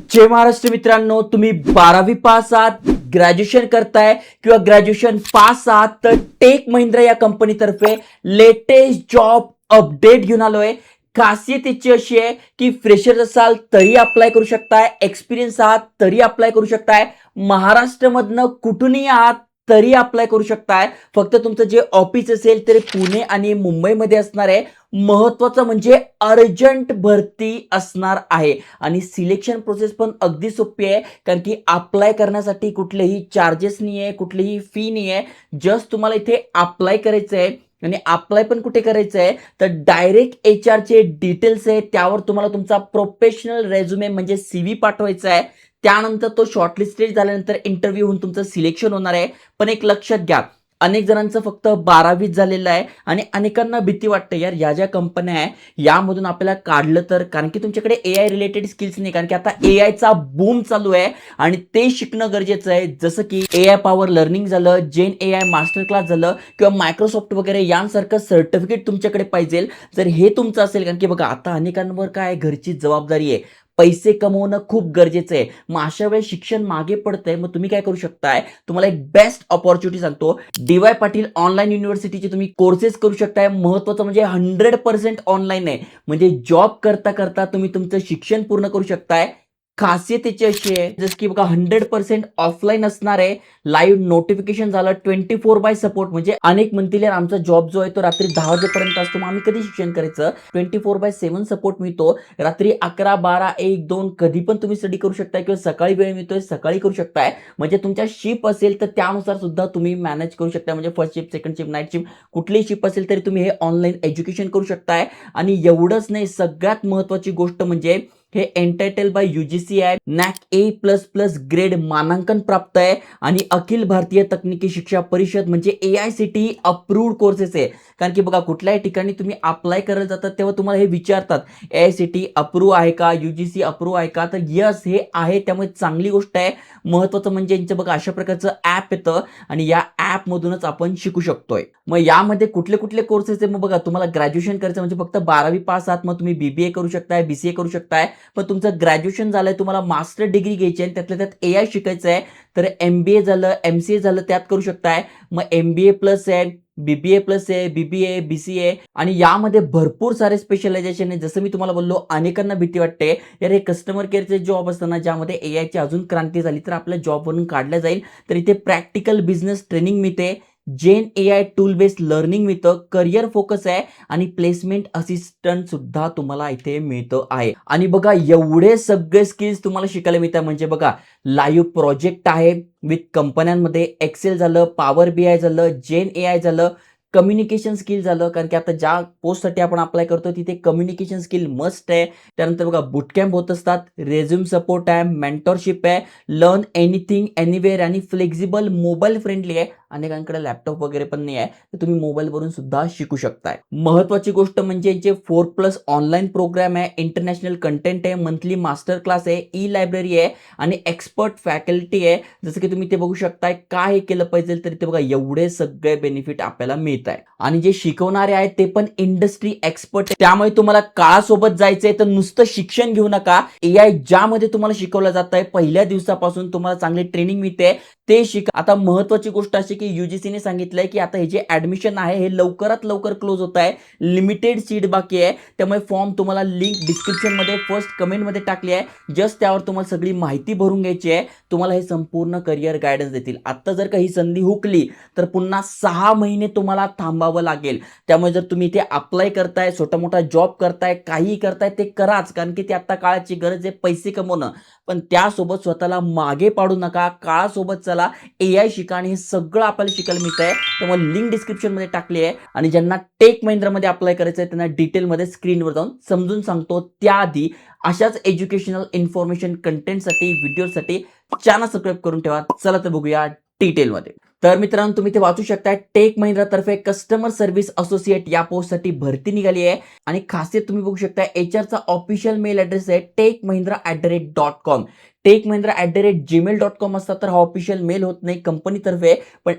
जय महाराष्ट्र मित्रांनो, तुम्ही 12वी पास आहात, ग्रॅज्युएशन करताय किंवा ग्रॅज्युएशन पास आहात तर टेक महिंद्रा या कंपनीतर्फे लेटेस्ट जॉब अपडेट घेऊन आलोय. खासियत याची अशी आहे की फ्रेशर असाल तरी अप्लाय करू शकताय, एक्सपिरियन्स आहात तरी अप्लाय करू शकताय, महाराष्ट्रामधनं कुठूनही आहात तरी अप्लाय करू शकताय. फक्त तुमचं जे ऑफिस असेल ते पुणे आणि मुंबईमध्ये असणार आहे. महत्वाचं म्हणजे अर्जंट भरती असणार आहे आणि सिलेक्शन प्रोसेस पण अगदी सोपी आहे, कारण की अप्लाय करण्यासाठी कुठलेही चार्जेस नाही आहे, कुठलीही फी नाही आहे. जस्ट तुम्हाला इथे अप्लाय करायचं आहे आणि अप्लाय पण कुठे करायचं आहे तर डायरेक्ट HR चे डिटेल्स आहे, त्यावर तुम्हाला तुमचा प्रोफेशनल रेझ्युमे म्हणजे CV पाठवायचा आहे. त्यानंतर तो शॉर्टलिस्टेड झाल्यानंतर इंटरव्ह्यू होऊन तुमचं सिलेक्शन होणार आहे. पण एक लक्षात घ्या, अनेक जणांचं फक्त 12वीच झालेलं आहे आणि अनेकांना भीती वाटते, यार या ज्या कंपन्या आहे यामधून आपल्याला काढलं तर, कारण की तुमच्याकडे AI रिलेटेड स्किल्स नाही, कारण की आता AI चा बूम चालू आहे आणि ते शिकणं गरजेचं आहे. जसं की AI पॉवर लर्निंग झालं, जेन AI मास्टर क्लास झालं किंवा मायक्रोसॉफ्ट वगैरे यांसारखं सर्टिफिकेट तुमच्याकडे पाहिजे. जर हे तुमचं असेल, कारण की बघा आता अनेकांवर काय घरची जबाबदारी आहे, पैसे कमवणं खूप गरजेचं आहे. मग अशा वेळेस शिक्षण मागे पडतंय, मग तुम्ही काय करू शकताय, तुम्हाला एक बेस्ट ऑपॉर्च्युनिटी सांगतो. DY पाटील ऑनलाईन युनिव्हर्सिटीचे तुम्ही कोर्सेस करू शकताय. महत्वाचं म्हणजे 100% ऑनलाईन आहे, म्हणजे जॉब करता करता तुम्ही तुमचं शिक्षण पूर्ण करू शकताय. खासियत याची अशी आहे, जसं की बघा 100% ऑफलाईन असणार आहे. लाईव्ह नोटिफिकेशन झालं, 24/7 सपोर्ट. म्हणजे अनेक म्हणतील यार आमचा जॉब जो आहे तो रात्री 10 वाजेपर्यंत असतो, मग आम्ही कधी शिक्षण करायचं. 24/7 सपोर्ट मिळतो. रात्री 11, 12, 1, 2 कधी पण तुम्ही स्टडी करू शकताय किंवा सकाळी वेळ मिळतोय सकाळी करू शकताय. म्हणजे तुमच्या शिफ्ट असेल तर त्यानुसार सुद्धा तुम्ही मॅनेज करू शकता. म्हणजे first shift, second shift, night shift कुठलीही शिफ्ट असेल तरी तुम्ही हे ऑनलाईन एज्युकेशन करू शकताय. आणि एवढंच नाही, सगळ्यात महत्वाची गोष्ट म्हणजे हे एंटायटल बाय UGC आहे, NAC A++ ग्रेड मानांकन प्राप्त आहे आणि अखिल भारतीय तकनिकी शिक्षा परिषद म्हणजे AICTE अप्रूव्ड कोर्सेस आहे. कारण की बघा कुठल्याही ठिकाणी तुम्ही अप्लाय करायला जातात तेव्हा तुम्हाला हे विचारतात, AICTE अप्रूव्ह आहे का, UGC अप्रूव्ह आहे का, तर यस हे आहे, त्यामुळे चांगली गोष्ट आहे. महत्वाचं म्हणजे यांचं बघा अशा प्रकारचं ॲप येतं आणि या ॲप मधूनच आपण शिकू शकतोय. मग यामध्ये कुठले कुठले कोर्सेस आहे, मग बघा तुम्हाला ग्रॅज्युएशन करायचं म्हणजे फक्त 12वी पास आहात, मग तुम्ही BBA करू शकताय, BCA करू शकताय. पण तुमचं ग्रॅज्युएशन झालंय, तुम्हाला मास्टर डिग्री घ्यायची आहे त्यातल्या त्यात AI शिकायचं आहे, तर MBA झालं, MCA झालं त्यात करू शकताय. मग MBA प्लस आहे, BBA प्लस आहे, BBA, BCA आणि यामध्ये भरपूर सारे स्पेशलायझेशन आहे. जसं मी तुम्हाला बोललो, अनेकांना भीती वाटते यार हे कस्टमर केअरचे जॉब असताना ज्यामध्ये AI ची अजून क्रांती झाली तर आपल्या जॉबवरून काढलं जाईल. तर इथे प्रॅक्टिकल बिझनेस ट्रेनिंग मिळते, जेन AI टूल बेस्ड लर्निंग मिळतं, करिअर फोकस आहे आणि प्लेसमेंट असिस्टंट सुद्धा तुम्हाला इथे मिळतं आहे. आणि बघा एवढे सगळे स्किल्स तुम्हाला शिकायला मिळतात. म्हणजे बघा लाईव्ह प्रोजेक्ट आहे विथ कंपन्यांमध्ये, एक्सेल झालं, पॉवर BI झालं, जेन AI झालं, कम्युनिकेशन स्किल झालं, कारण की आता ज्या पोस्टसाठी आपण अप्लाय करतो तिथे कम्युनिकेशन स्किल मस्ट आहे. त्यानंतर बघा बुटकॅम्प होत असतात, रेझ्युम सपोर्ट आहे, मेंटरशिप आहे, लर्न एनिथिंग एनिवेअर आणि फ्लेक्झिबल मोबाईल फ्रेंडली आहे. अनेकांकडे लॅपटॉप वगैरे पण नाही आहे, तर तुम्ही मोबाईलवरून सुद्धा शिकू शकताय. महत्वाची गोष्ट म्हणजे यांचे 4+ ऑनलाईन प्रोग्राम आहे, इंटरनॅशनल कंटेंट आहे, मंथली मास्टर क्लास आहे, लायब्ररी आहे आणि एक्सपर्ट फॅकल्टी आहे. जसं की तुम्ही ते बघू शकताय, काय हे केलं पाहिजे तर ते बघा एवढे सगळे बेनिफिट आपल्याला मिळत आहे. आणि जे शिकवणारे आहेत ते पण इंडस्ट्री एक्सपर्ट, त्यामुळे तुम्हाला काळासोबत जायचंय तर नुसतं शिक्षण घेऊ नका. AI ज्यामध्ये तुम्हाला शिकवलं जात आहे, पहिल्या दिवसापासून तुम्हाला चांगली ट्रेनिंग मिळते ते शिका. आता महत्वाची गोष्ट अशी की UGC ने सांगितलंय की आता हे जे ऍडमिशन आहे हे लवकरात लवकर क्लोज होत आहे, लिमिटेड सीट बाकी आहे. त्यामुळे फॉर्म तुम्हाला लिंक डिस्क्रिप्शन मध्ये फर्स्ट कमेंट मध्ये टाकली आहे, जस्ट त्यावर तुम्हाला सगळी माहिती भरून घ्यायची आहे. तुम्हाला हे संपूर्ण करिअर गायडन्स देतील. आता जर का ही संधी हुकली तर पुन्हा 6 महिने तुम्हाला थांबावं लागेल. त्यामुळे जर तुम्ही इथे अप्लाय करताय, छोटा मोठा जॉब करताय, काही करताय ते कराच, कारण की ते आता काळाची गरज आहे, पैसे कमवणं. पण त्यासोबत स्वतःला मागे पाडू नका, काळासोबत चला, AI शिका आणि हे सगळं आपल्याला शिकायला मिळत आहे. त्यामुळे लिंक डिस्क्रिप्शन मध्ये टाकली आहे आणि ज्यांना टेक महिंद्रामध्ये अप्लाय करायचं आहे त्यांना डिटेलमध्ये स्क्रीनवर जाऊन समजून सांगतो. त्याआधी अशाच एज्युकेशनल इन्फॉर्मेशन कंटेंटसाठी, व्हिडिओसाठी चॅनल सबस्क्राईब करून ठेवा. चला तर बघूया डिटेलमध्ये. तर मित्रांनो तुम्ही ते वाचू शकता, टेक महिंद्रा तर्फे कस्टमर सर्व्हिस असोसिएट या पोस्टसाठी भरती निघाली आहे. आणि खासियत तुम्ही बघू शकता, HR चा ऑफिशियल मेल ॲड्रेस आहे techmahindra@.com. techmahindra@gmail.com असतात, तर हा ऑफिशियल मेल होत नाही कंपनीतर्फे, पण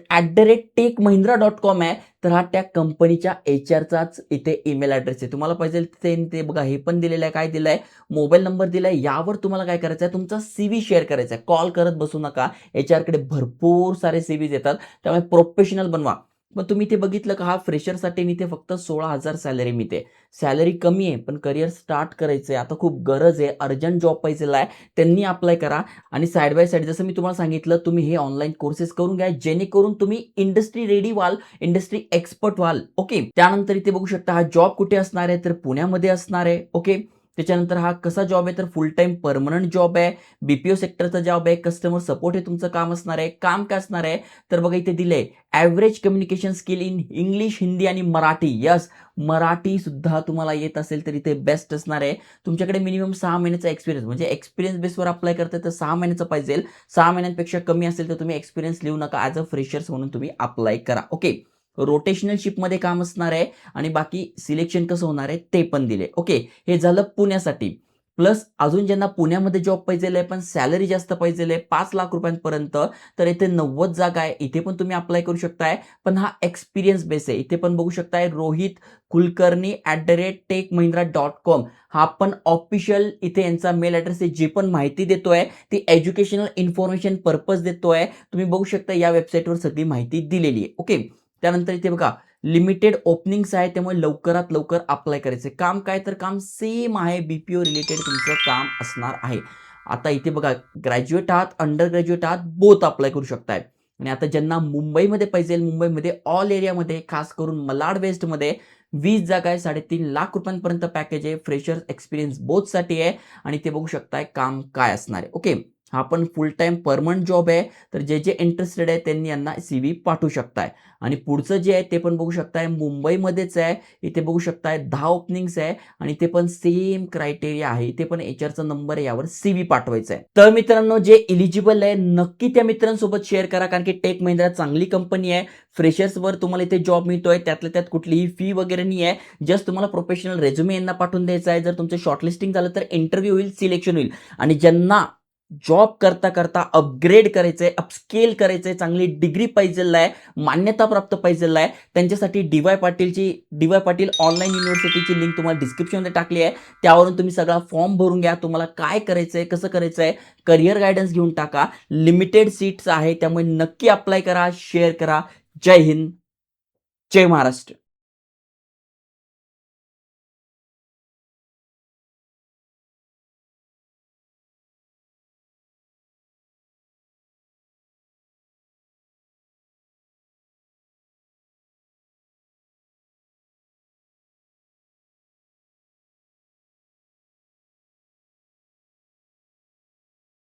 @techmahindra.com आहे, तर हा त्या कंपनीच्या एचआरचाच इथे ईमेल ॲड्रेस आहे. तुम्हाला पाहिजे ते बघा, हे पण दिलेलं आहे. काय दिलंय? मोबाईल नंबर दिलाय. यावर तुम्हाला काय करायचं आहे? तुमचा सीव्ही शेअर करायचा आहे. कॉल करत बसू नका. एचआरकडे भरपूर सारे सीव्हीज येतात. त्यामुळे प्रोफेशनल बनवा. मग तुम्ही ते बघितलं का? हा फ्रेशरसाठी इथे फक्त 16,000 सॅलरी मिळते. सॅलरी कमी आहे, पण करिअर स्टार्ट करायचंय. आता खूप गरज आहे. अर्जंट जॉब पाहिजेला आहे. त्यांनी अप्लाय करा आणि साइड बाय साइड जसं मी तुम्हाला सांगितलं, तुम्ही हे ऑनलाईन कोर्सेस करून घ्या, जेणेकरून तुम्ही इंडस्ट्री रेडी व्हाल, इंडस्ट्री एक्सपर्ट व्हाल. ओके. त्यानंतर इथे बघू शकता हा जॉब कुठे असणार आहे? तर पुण्यामध्ये असणार आहे. ओके. त्याच्यानंतर हा कसा जॉब आहे? तर फुल टाईम परमनंट जॉब आहे. बीपीओ सेक्टरचा जॉब आहे. कस्टमर सपोर्ट हे तुमचं काम असणार आहे. काम काय असणार आहे? तर बघा इथे दिलंय average communication skill in English, Hindi आणि मराठी. यस, मराठी सुद्धा तुम्हाला येत असेल तर इथे बेस्ट असणार आहे. तुमच्याकडे मिनिमम 6 महिन्याचा एक्सपिरियन्स, म्हणजे एक्सपिरियन्स बेसवर अप्लाय करताय तर 6 महिन्याचा पाहिजे. 6 महिन्यांपेक्षा कमी असेल तर तुम्ही एक्सपिरियन्स लिहू नका. ॲज अ फ्रेशर्स म्हणून तुम्ही अप्लाय करा. ओके. रोटेशनल शिपमध्ये काम असणार आहे आणि बाकी सिलेक्शन कसं होणार आहे ते पण दिले. ओके. हे झालं पुण्यासाठी. प्लस अजून ज्यांना पुण्यामध्ये जॉब पाहिजेल आहे, पण सॅलरी जास्त पाहिजेल आहे 5 लाख रुपयांपर्यंत, तर इथे 90 जागा आहे. इथे पण तुम्ही अप्लाय करू शकताय. पण हा एक्सपिरियन्स बेस आहे. इथे पण बघू शकताय रोहित कुलकर्णी @techmahindra.com, हा पण ऑफिशियल इथे यांचा मेल ॲड्रेस आहे. जी पण माहिती देतोय ती एज्युकेशनल इन्फॉर्मेशन पर्पज देतोय. तुम्ही बघू शकता या वेबसाईटवर सगळी माहिती दिलेली आहे. ओके. त्यानंतर इथे बघा लिमिटेड ओपनिंग्स आहे, त्यामुळे लवकरात लवकर अप्लाय करायचं. काम काय? तर काम सेम आहे, बीपीओ रिलेटेड तुमचं काम असणार आहे. आता इथे बघा, ग्रॅज्युएट आहात, अंडर ग्रॅज्युएट आहात, बोथ अप्लाय करू शकताय. आणि आता ज्यांना मुंबईमध्ये पाहिजे, मुंबईमध्ये ऑल एरियामध्ये खास करून मलाड वेस्टमध्ये 20 जागा आहे, 3.5 लाख रुपयांपर्यंत पॅकेज आहे. फ्रेशर एक्सपिरियन्स बोथसाठी आहे आणि ते बघू शकताय काम काय असणार आहे. ओके. हा पण फुल टाईम परमनंट जॉब आहे, तर जे इंटरेस्टेड आहे त्यांनी यांना सीव्ही पाठवू शकताय. आणि पुढचं जे आहे ते पण बघू शकताय, मुंबईमध्येच आहे. इथे बघू शकताय 10 ओपनिंग्स आहे आणि ते पण सेम क्रायटेरिया आहे. इथे पण एचआरचा नंबर आहे, यावर सीव्ही पाठवायचा आहे. तर मित्रांनो, जे इलिजिबल आहे नक्की त्या मित्रांसोबत शेअर करा, कारण की टेक महिंद्रा चांगली कंपनी आहे. फ्रेशर्सवर तुम्हाला इथे जॉब मिळतोय, त्यातल्या त्यात कुठलीही फी वगैरे नाही आहे. जस्ट तुम्हाला प्रोफेशनल रेझ्युमे यांना पाठवून द्यायचा आहे. जर तुमचं शॉर्टलिस्टिंग झालं तर इंटरव्ह्यू होईल, सिलेक्शन होईल. आणि ज्यांना जॉब करता करता अपग्रेड करायचंय, अपस्केल करायचंय, चांगली डिग्री पाहिजेल आहे, मान्यता प्राप्त पाहिजेल आहे, त्यांच्यासाठी डी वाय पाटील ऑनलाईन युनिव्हर्सिटीची लिंक तुम्हाला डिस्क्रिप्शनमध्ये टाकली आहे. त्यावरून तुम्ही सगळा फॉर्म भरून घ्या. तुम्हाला काय करायचंय, कसं करायचंय, करिअर गायडन्स घेऊन टाका. लिमिटेड सीट्स आहे, त्यामुळे नक्की अप्लाय करा, शेअर करा. जय हिंद, जय महाराष्ट्र.